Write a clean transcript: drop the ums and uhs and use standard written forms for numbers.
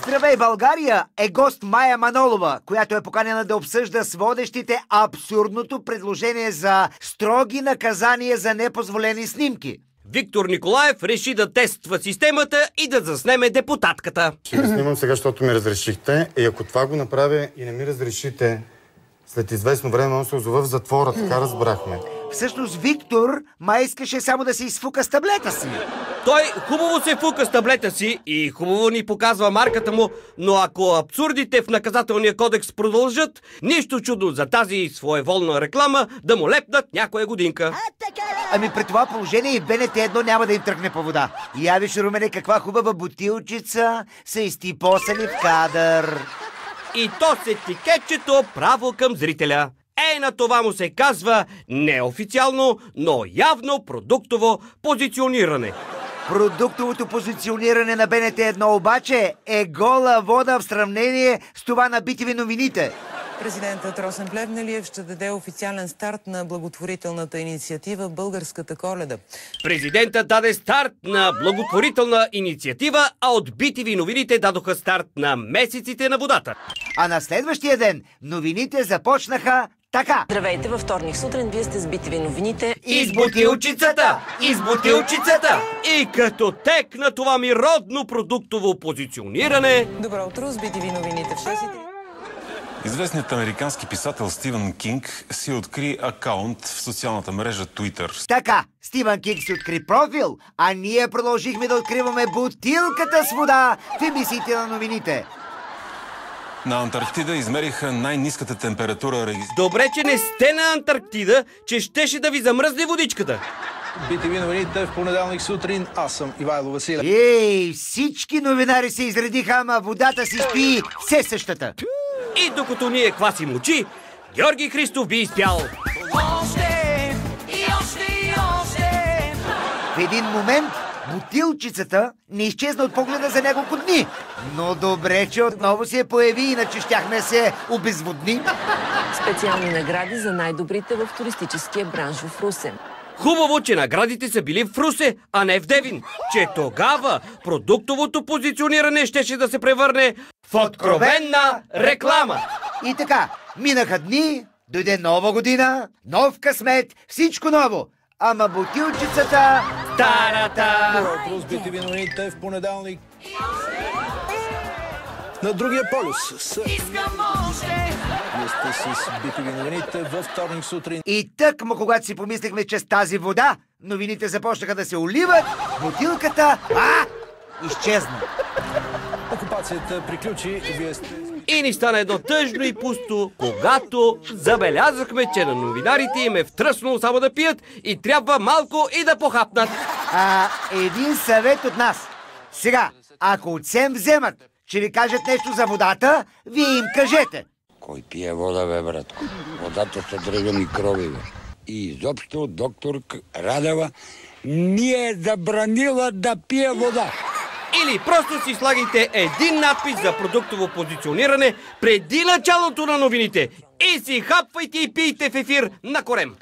Здравей, България е гост Мая Манолова, която е поканена да обсъжда с водещите абсурдното предложение за строги наказания за непозволени снимки. Виктор Николаев реши да тества системата и да заснеме депутатката. Ще го снимам сега, защото ми разрешихте. И ако това го направя и не ми разрешите, след известно време он се озова в затвора, така разбрахме. Всъщност Виктор май искаше само да се изфука с таблета си. Той хубаво се фука с таблета си и хубаво ни показва марката му, но ако абсурдите в наказателния кодекс продължат, нищо чудно за тази своеволна реклама да му лепнат някоя годинка. Ами при това положение и БНТ 1 няма да им тръгне по вода. Я виж, Румене, каква хубава бутилчица са изтипосали в кадър. И то с етикетчето право към зрителя. На това му се казва неофициално, но явно продуктово позициониране. Продуктовото позициониране на БНТ 1 обаче е гола вода в сравнение с това на BTV новините. Президентът Росен Плевнелиев ще даде официален старт на благотворителната инициатива Българската Коледа. Президентът даде старт на благотворителна инициатива, а от BTV новините дадоха старт на месеците на водата. А на следващия ден новините започнаха така. Здравейте, във вторник сутрин вие сте с BTV новините. Из бутилчицата! Из бутилчицата! И като тек на това ми родно продуктово позициониране... Добро утро с BTV новините в 6:30. Известният американски писател Стивън Кинг си откри акаунт в социалната мрежа Twitter. Така, Стивън Кинг си откри профил, а ние продължихме да откриваме бутилката с вода в емисиите на новините. На Антарктида измериха най-ниската температура. Добре, че не сте на Антарктида, че щеше да ви замръзне водичката. BTV новините в понеделник сутрин. Аз съм Ивайло Василев. Всички новинари се изредиха, ама водата си стои все същата. И докато ние квасим очи, Георги Христов би изпял. Още и още и още. В един момент бутилчицата не изчезна от погледа за няколко дни. Но добре, че отново се появи, иначе щяхме се обезводни. Специални награди за най-добрите в туристическия бранш в Русе. Хубаво, че наградите са били в Русе, а не в Девин. Че тогава продуктовото позициониране щеше да се превърне в откровенна реклама. И така, минаха дни, дойде нова година, нов късмет, всичко ново. Ама бутилчицата... Тарата! Добро утро с BTV новините в понеделник. На другия полюс. Искам още. Вие сте с BTV новините във вторник сутрин. И тъкмо когато си помислихме, че с тази вода новините започнаха да се уливат, бутилката... изчезна. Окупацията приключи и вие сте... И ни стана едно тъжно и пусто, когато забелязахме, че на новинарите им е втръснало само да пият и трябва малко и да похапнат. Един съвет от нас. Сега, ако от СЕМ вземат, че ви кажат нещо за водата, вие им кажете. Кой пие вода, бе, братко? Водата съдрега микроби, бе. И изобщо доктор Радева ни е забранила да пие вода. Или просто си слагайте един надпис за продуктово позициониране преди началото на новините и си хапвайте и пийте в ефир на корем.